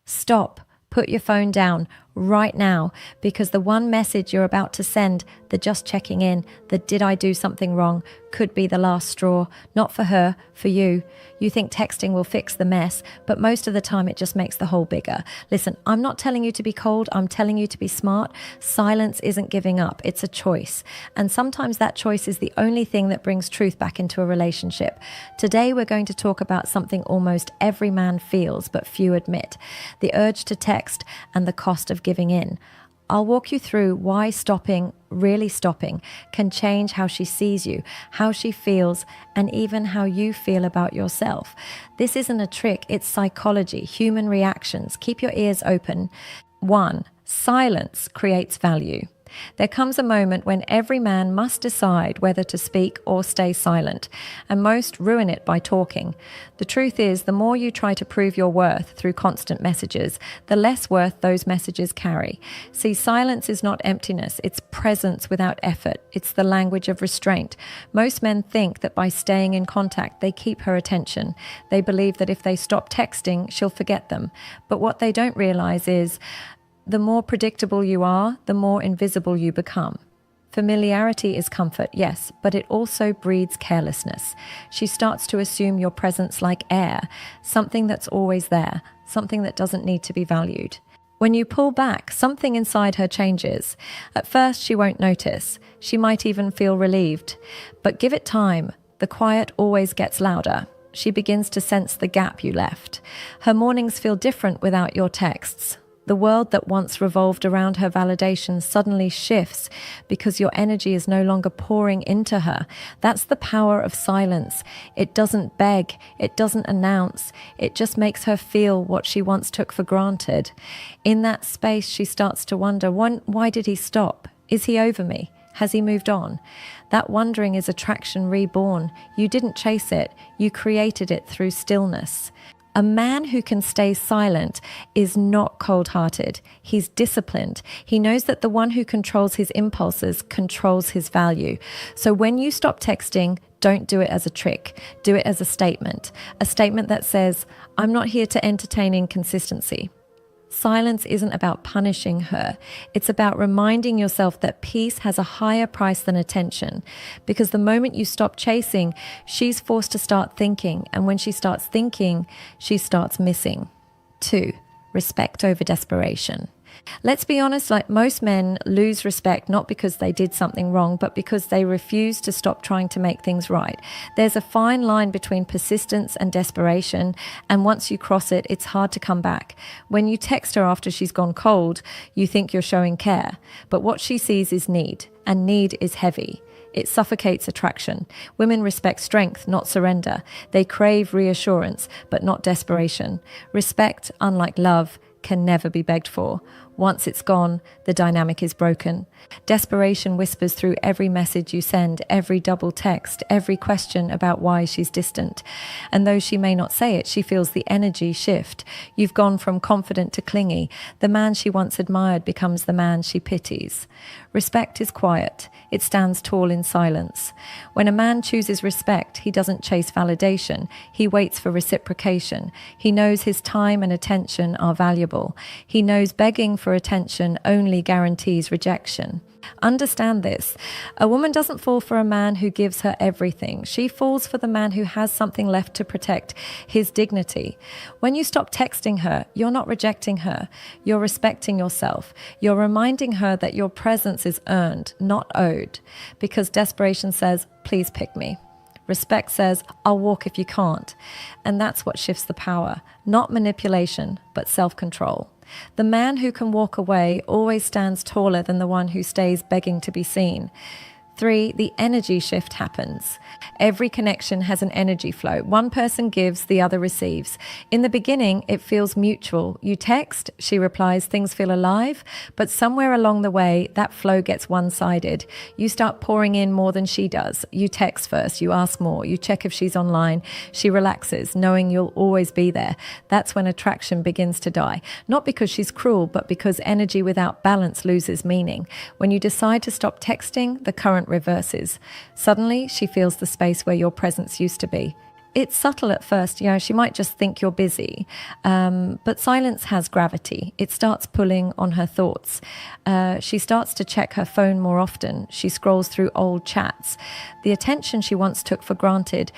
Stop. Put your phone down right now, because the one message you're about to send, the just checking in, the did I do something wrong, could be the last straw. Not for her, for you. You think texting will fix the mess, but most of the time it just makes the hole bigger. Listen, I'm not telling you to be cold, I'm telling you to be smart. Silence isn't giving up, it's a choice. And sometimes that choice is the only thing that brings truth back into a relationship. Today we're going to talk about something almost every man feels, but few admit: the urge to text and the cost of giving in. I'll walk you through why stopping, really stopping, can change how she sees you, how she feels, and even how you feel about yourself. This isn't a trick, it's psychology, human reactions. Keep your ears open. 1. Silence creates value. There comes a moment when every man must decide whether to speak or stay silent, and most ruin it by talking. The truth is, the more you try to prove your worth through constant messages, the less worth those messages carry. See, silence is not emptiness, it's presence without effort. It's the language of restraint. Most men think that by staying in contact, they keep her attention. They believe that if they stop texting, she'll forget them. But what they don't realize is, the more predictable you are, the more invisible you become. Familiarity is comfort, yes, but it also breeds carelessness. She starts to assume your presence like air, something that's always there, something that doesn't need to be valued. When you pull back, something inside her changes. At first, she won't notice. She might even feel relieved. But give it time. The quiet always gets louder. She begins to sense the gap you left. Her mornings feel different without your texts. The world that once revolved around her validation suddenly shifts because your energy is no longer pouring into her. That's the power of silence. It doesn't beg, it doesn't announce, it just makes her feel what she once took for granted. In that space, she starts to wonder, why did he stop? Is he over me? Has he moved on? That wondering is attraction reborn. You didn't chase it, you created it through stillness. A man who can stay silent is not cold-hearted. He's disciplined. He knows that the one who controls his impulses controls his value. So when you stop texting, don't do it as a trick. Do it as a statement that says, I'm not here to entertain inconsistency. Silence isn't about punishing her. It's about reminding yourself that peace has a higher price than attention. Because the moment you stop chasing, she's forced to start thinking. And when she starts thinking, she starts missing. 2. Respect over desperation. Let's be honest, like most men lose respect not because they did something wrong, but because they refuse to stop trying to make things right. There's a fine line between persistence and desperation, and once you cross it, it's hard to come back. When you text her after she's gone cold, you think you're showing care, but what she sees is need, and need is heavy. It suffocates attraction. Women respect strength, not surrender. They crave reassurance, but not desperation. Respect, unlike love, can never be begged for. Once it's gone, the dynamic is broken. Desperation whispers through every message you send, every double text, every question about why she's distant. And though she may not say it, she feels the energy shift. You've gone from confident to clingy. The man she once admired becomes the man she pities. Respect is quiet. It stands tall in silence. When a man chooses respect, he doesn't chase validation. He waits for reciprocation. He knows his time and attention are valuable. He knows begging for attention only guarantees rejection. Understand this. A woman doesn't fall for a man who gives her everything. She falls for the man who has something left to protect, his dignity. When you stop texting her, you're not rejecting her. You're respecting yourself. You're reminding her that your presence is earned, not owed. Because desperation says, please pick me. Respect says, I'll walk if you can't. And that's what shifts the power. Not manipulation, but self-control. The man who can walk away always stands taller than the one who stays begging to be seen. 3, the energy shift happens. Every connection has an energy flow. One person gives, the other receives. In the beginning, it feels mutual. You text, she replies, things feel alive. But somewhere along the way, that flow gets one-sided. You start pouring in more than she does. You text first, you ask more, you check if she's online. She relaxes, knowing you'll always be there. That's when attraction begins to die. Not because she's cruel, but because energy without balance loses meaning. When you decide to stop texting, the current reverses. Suddenly, she feels the space where your presence used to be. It's subtle at first, she might just think you're busy, but silence has gravity. It starts pulling on her thoughts. She starts to check her phone more often. She scrolls through old chats. The attention she once took for granted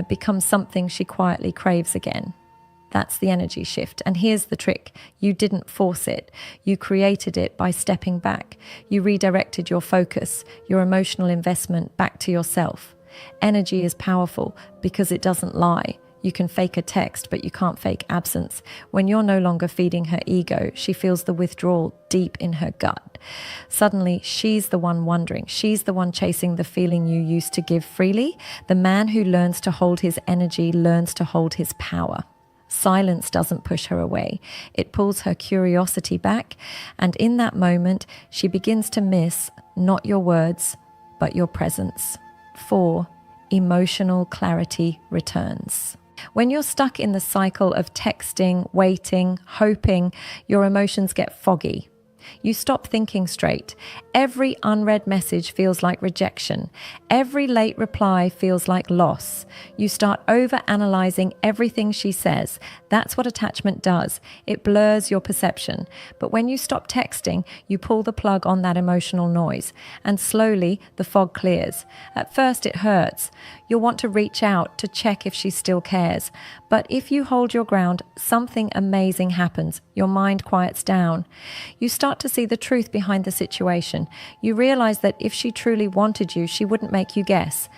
becomes something she quietly craves again. That's the energy shift. And here's the trick. You didn't force it. You created it by stepping back. You redirected your focus, your emotional investment back to yourself. Energy is powerful because it doesn't lie. You can fake a text, but you can't fake absence. When you're no longer feeding her ego, she feels the withdrawal deep in her gut. Suddenly, she's the one wondering. She's the one chasing the feeling you used to give freely. The man who learns to hold his energy learns to hold his power. Silence doesn't push her away. It pulls her curiosity back. And in that moment, she begins to miss not your words, but your presence. 4. Emotional clarity returns. When you're stuck in the cycle of texting, waiting, hoping, your emotions get foggy. You stop thinking straight. Every unread message feels like rejection. Every late reply feels like loss. You start over-analyzing everything she says. That's what attachment does. It blurs your perception. But when you stop texting, you pull the plug on that emotional noise. And slowly, the fog clears. At first, it hurts. You'll want to reach out to check if she still cares. But if you hold your ground, something amazing happens. Your mind quiets down. You start to see the truth behind the situation. You realize that if she truly wanted you, she wouldn't make you guess.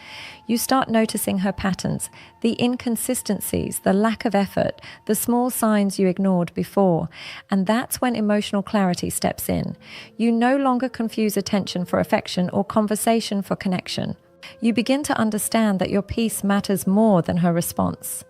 You start noticing her patterns, the inconsistencies, the lack of effort, the small signs you ignored before. And that's when emotional clarity steps in. You no longer confuse attention for affection or conversation for connection. You begin to understand that your peace matters more than her response.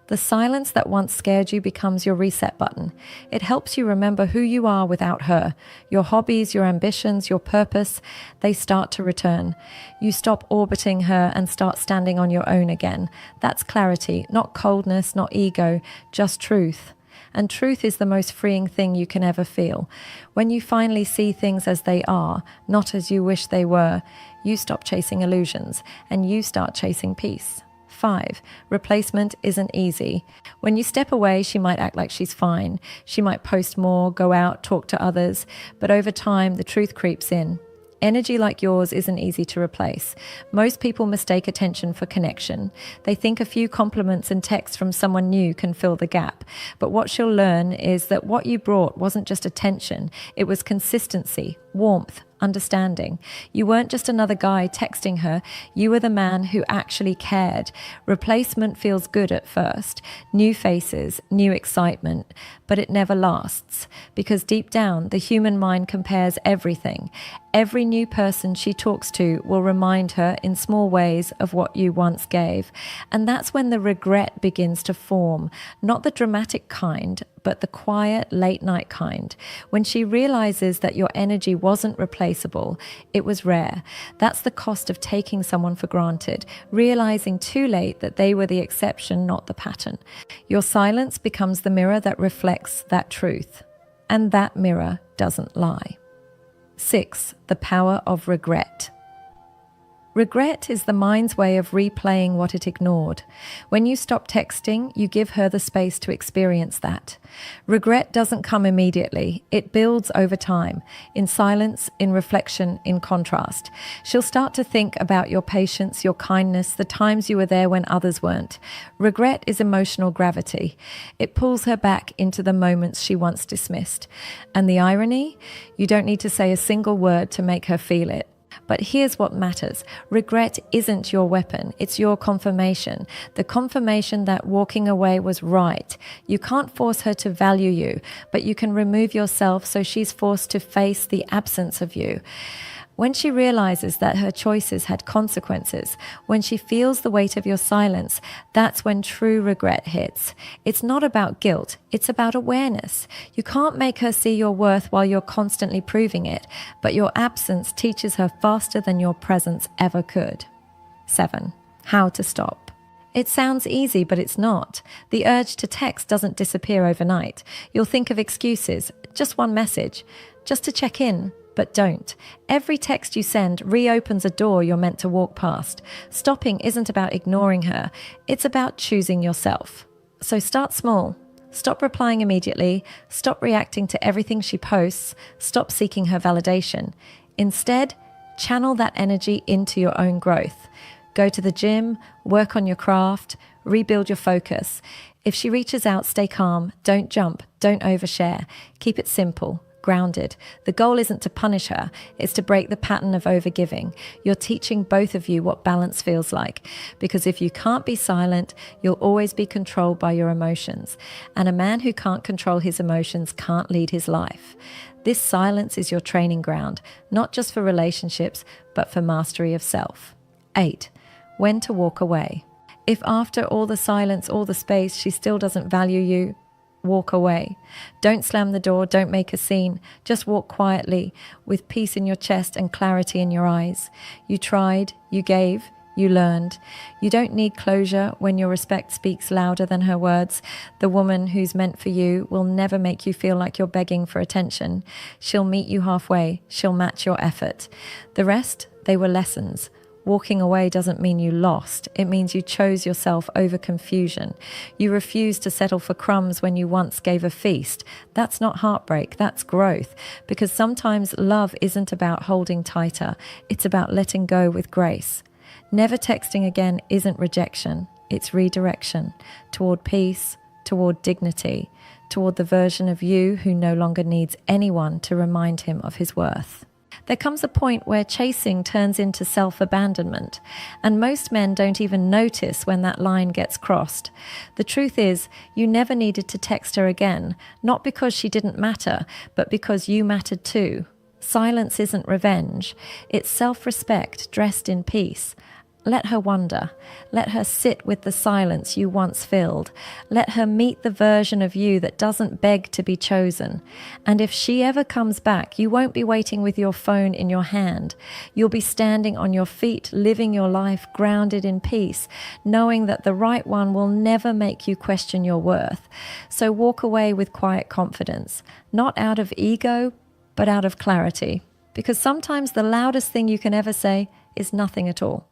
The silence that once scared you becomes your reset button. It helps you remember who you are without her. Your hobbies, your ambitions, your purpose, they start to return. You stop orbiting her and start standing on your own again. That's clarity, not coldness, not ego, just truth. And truth is the most freeing thing you can ever feel. When you finally see things as they are, not as you wish they were, you stop chasing illusions and you start chasing peace. 5. Replacement isn't easy. When you step away, she might act like she's fine. She might post more, go out, talk to others. But over time, the truth creeps in. Energy like yours isn't easy to replace. Most people mistake attention for connection. They think a few compliments and texts from someone new can fill the gap. But what she'll learn is that what you brought wasn't just attention. It was consistency, warmth, understanding. You weren't just another guy texting her. You were the man who actually cared. Replacement feels good at first. New faces, new excitement, but it never lasts. Because deep down, the human mind compares everything. Every new person she talks to will remind her in small ways of what you once gave. And that's when the regret begins to form. Not the dramatic kind, but the quiet, late-night kind. When she realizes that your energy wasn't replaceable, it was rare. That's the cost of taking someone for granted, realizing too late that they were the exception, not the pattern. Your silence becomes the mirror that reflects that truth. And that mirror doesn't lie. 6. The power of regret. Regret is the mind's way of replaying what it ignored. When you stop texting, you give her the space to experience that. Regret doesn't come immediately. It builds over time, in silence, in reflection, in contrast. She'll start to think about your patience, your kindness, the times you were there when others weren't. Regret is emotional gravity. It pulls her back into the moments she once dismissed. And the irony? You don't need to say a single word to make her feel it. But here's what matters. Regret isn't your weapon. It's your confirmation. The confirmation that walking away was right. You can't force her to value you, but you can remove yourself so she's forced to face the absence of you. When she realizes that her choices had consequences, when she feels the weight of your silence, that's when true regret hits. It's not about guilt, it's about awareness. You can't make her see your worth while you're constantly proving it, but your absence teaches her faster than your presence ever could. 7. How to stop. It sounds easy, but it's not. The urge to text doesn't disappear overnight. You'll think of excuses, just one message, just to check in. but don't. Every text you send reopens a door you're meant to walk past. Stopping isn't about ignoring her, it's about choosing yourself. So start small. Stop replying immediately. Stop reacting to everything she posts. Stop seeking her validation. Instead, channel that energy into your own growth. Go to the gym, work on your craft, rebuild your focus. If she reaches out, stay calm. Don't jump. Don't overshare. Keep it simple. Grounded. The goal isn't to punish her, it's to break the pattern of overgiving. You're teaching both of you what balance feels like, because if you can't be silent, you'll always be controlled by your emotions. And a man who can't control his emotions can't lead his life. This silence is your training ground, not just for relationships, but for mastery of self. 8. When to walk away. If after all the silence, all the space, she still doesn't value you, walk away. Don't slam the door, don't make a scene. Just walk quietly, with peace in your chest and clarity in your eyes. You tried, you gave, you learned. You don't need closure when your respect speaks louder than her words. The woman who's meant for you will never make you feel like you're begging for attention. She'll meet you halfway. She'll match your effort. The rest, they were lessons. Walking away doesn't mean you lost. It means you chose yourself over confusion. You refused to settle for crumbs when you once gave a feast. That's not heartbreak, that's growth. Because sometimes love isn't about holding tighter. It's about letting go with grace. Never texting again isn't rejection. It's redirection toward peace, toward dignity, toward the version of you who no longer needs anyone to remind him of his worth. There comes a point where chasing turns into self-abandonment, and most men don't even notice when that line gets crossed. The truth is, you never needed to text her again, not because she didn't matter, but because you mattered too. Silence isn't revenge, it's self-respect dressed in peace. Let her wonder. Let her sit with the silence you once filled. Let her meet the version of you that doesn't beg to be chosen. And if she ever comes back, you won't be waiting with your phone in your hand. You'll be standing on your feet, living your life grounded in peace, knowing that the right one will never make you question your worth. So walk away with quiet confidence, not out of ego, but out of clarity. Because sometimes the loudest thing you can ever say is nothing at all.